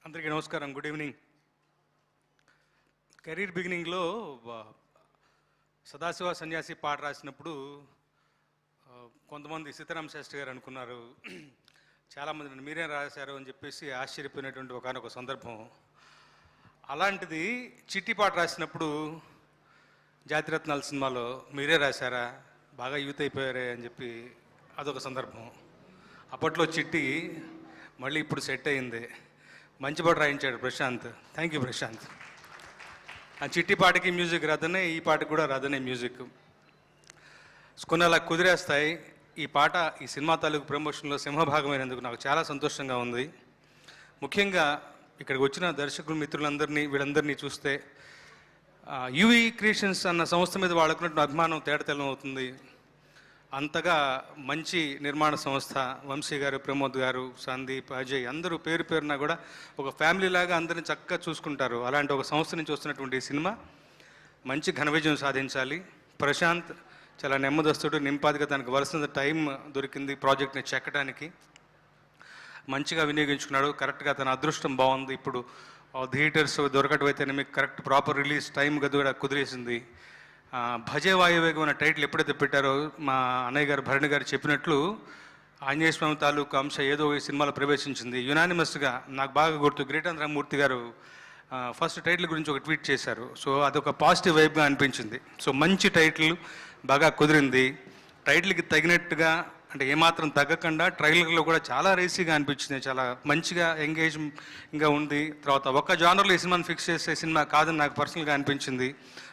అందరికీ నమస్కారం, good evening. Career బిగినింగ్లో సదాశివ సన్యాసి పాట రాసినప్పుడు కొంతమంది సీతారామ శాస్త్రి గారు అనుకున్నారు, చాలామంది మీరేం రాశారు అని చెప్పేసి ఆశ్చర్యపోయినటువంటి ఒకనొక సందర్భం. అలాంటిది చిట్టి పాట రాసినప్పుడు జాతిరత్నాల సినిమాలో మీరే రాశారా, బాగా యూత్ అయిపోయారే అని చెప్పి అదొక సందర్భం. అప్పట్లో చిట్టి మళ్ళీ ఇప్పుడు సెట్ అయింది, మంచి పాట రాయించాడు ప్రశాంత్. Thank you Prashanth. ఆ చిట్టి పాటకి మ్యూజిక్ రాదనే, ఈ పాటకు కూడా రాదనే మ్యూజిక్ కొన్ని అలా కుదిరేస్తాయి. ఈ పాట ఈ సినిమా తాలూకు ప్రమోషన్లో సింహభాగమైనందుకు నాకు చాలా సంతోషంగా ఉంది. ముఖ్యంగా ఇక్కడికి వచ్చిన దర్శకులు మిత్రులందరినీ వీళ్ళందరినీ చూస్తే యూవీ క్రియేషన్స్ అన్న సంస్థ మీద వాళ్ళకున్నటువంటి అభిమానం తేటతెల్లం అవుతుంది. అంతగా మంచి నిర్మాణ సంస్థ. వంశీ గారు, ప్రమోద్ గారు, సందీప్, అజయ్ అందరూ పేరు పేరున కూడా ఒక ఫ్యామిలీ లాగా అందరిని చక్కగా చూసుకుంటారు. అలాంటి ఒక సంస్థ నుంచి వస్తున్నటువంటి సినిమా మంచి ఘన విజయం సాధించాలి. ప్రశాంత్ చాలా నెమ్మదస్తుడు, నింపాదిగా తనకు వలసిన టైం దొరికింది ప్రాజెక్ట్ని చెక్కడానికి. మంచిగా వినియోగించుకున్నాడు. కరెక్ట్గా తన అదృష్టం బాగుంది. ఇప్పుడు థియేటర్స్ దొరకటం అయితేనే మీకు కరెక్ట్ ప్రాపర్ రిలీజ్ టైం కూడా కుదిరేసింది. భజే వాయువేగం అనే టైటిల్ ఎప్పుడైతే పెట్టారో మా అన్నయ్య గారు భరణి గారు చెప్పినట్లు ఆంజనేయ స్వామి తాలూకు అంశ ఏదో ఈ సినిమాలో ప్రవేశించింది. యునానిమస్గా నాకు బాగా గుర్తు గిరీటేంద్రమూర్తి గారు ఫస్ట్ టైటిల్ గురించి ఒక ట్వీట్ చేశారు. సో అదొక పాజిటివ్ వైబ్గా అనిపించింది. సో మంచి టైటిల్ బాగా కుదిరింది. టైటిల్కి తగినట్టుగా అంటే ఏమాత్రం తగ్గకుండా ట్రైలర్లో కూడా చాలా రేసీగా అనిపించింది, చాలా మంచిగా ఎంగేజింగ్గా ఉంది. తర్వాత ఒక్క జానర్లో ఈ సినిమాని ఫిక్స్ చేసే సినిమా కాదని నాకు పర్సనల్గా అనిపించింది.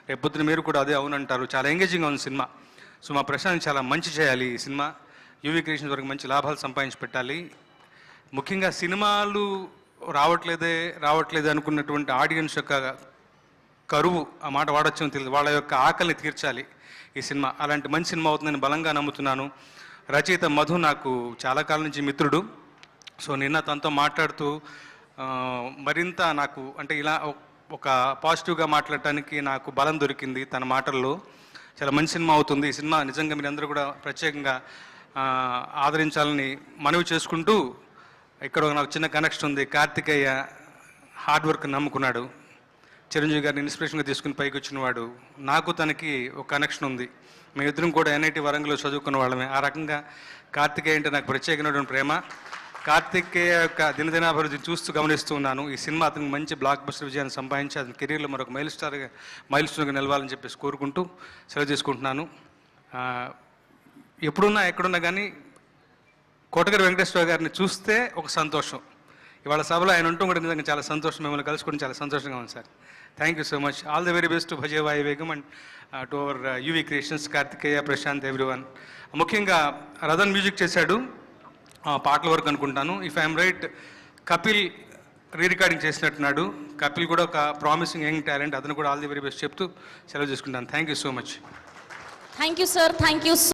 రేపొద్దున మీరు కూడా అదే అవునంటారు. చాలా ఎంగేజింగ్గా ఉంది సినిమా. సో మా ప్రశాంత్ చాలా మంచి చేయాలి ఈ సినిమా. యూవీ క్రియేషన్స్ వరకు మంచి లాభాలు సంపాదించి పెట్టాలి. ముఖ్యంగా సినిమాలు రావట్లేదు అనుకున్నటువంటి ఆడియన్స్ యొక్క కరువు, ఆ మాట వాడొచ్చని తెలియదు, వాళ్ళ యొక్క ఆకలిని తీర్చాలి ఈ సినిమా. అలాంటి మంచి సినిమా అవుతుందని బలంగా నమ్ముతున్నాను. రచయిత మధు నాకు చాలా కాలం నుంచి మిత్రుడు. సో నిన్న తనతో మాట్లాడుతూ మరింత నాకు అంటే ఇలా ఒక పాజిటివ్గా మాట్లాడటానికి నాకు బలం దొరికింది తన మాటల్లో. చాలా మంచి సినిమా అవుతుంది ఈ సినిమా. నిజంగా మీరందరూ కూడా ప్రత్యేకంగా ఆదరించాలని మనవి చేసుకుంటూ, ఇక్కడ నాకు చిన్న కనెక్షన్ ఉంది. కార్తికేయ హార్డ్ వర్క్ నమ్ముకున్నాడు. చిరంజీవి గారిని ఇన్స్పిరేషన్గా తీసుకుని పైకి వచ్చినవాడు. నాకు తనకి ఒక కనెక్షన్ ఉంది. మేమిద్దరం కూడా ఎన్ఐటి వరంగల్లో చదువుకున్న వాళ్ళమే. ఆ రకంగా కార్తికేయ అంటే నాకు ప్రత్యేకమైనటువంటి ప్రేమ. కార్తికేయ యొక్క దినదినాభివృద్ధిని చూస్తూ గమనిస్తూ ఉన్నాను. ఈ సినిమా అతనికి మంచి బ్లాక్ బస్టర్ విజయాన్ని సంపాదించి అతని కెరీర్లో మరొక మైల్ స్టోన్గా నిలవాలని చెప్పేసి కోరుకుంటూ సెలవు చేసుకుంటున్నాను. ఎక్కడున్నా కానీ కోటగారి వెంకటేశ్వర గారిని చూస్తే ఒక సంతోషం. ఇవాళ సభలో ఆయన ఉంటూ కూడా నిజంగా చాలా సంతోషం. మిమ్మల్ని కలుసుకోవడం చాలా సంతోషంగా ఉంది sir. Thank you so much. All the very best to Bhaje Vaayu Vegam and to our UV creations, Karthikeya, Prashanth, everyone. ముఖ్యంగా రథన్ మ్యూజిక్ చేశాడు, పాటల వరకు అనుకుంటాను. If I'm right, Kapil recording చేసినట్టున్నాడు. కపిల్ కూడా ఒక ప్రామిసింగ్ యంగ్ టాలెంట్. అతను కూడా ఆల్ ది వెరీ బెస్ట్ చెప్తూ సెలవు చేసుకుంటాను. Thank you so much. Thank you sir. Thank you.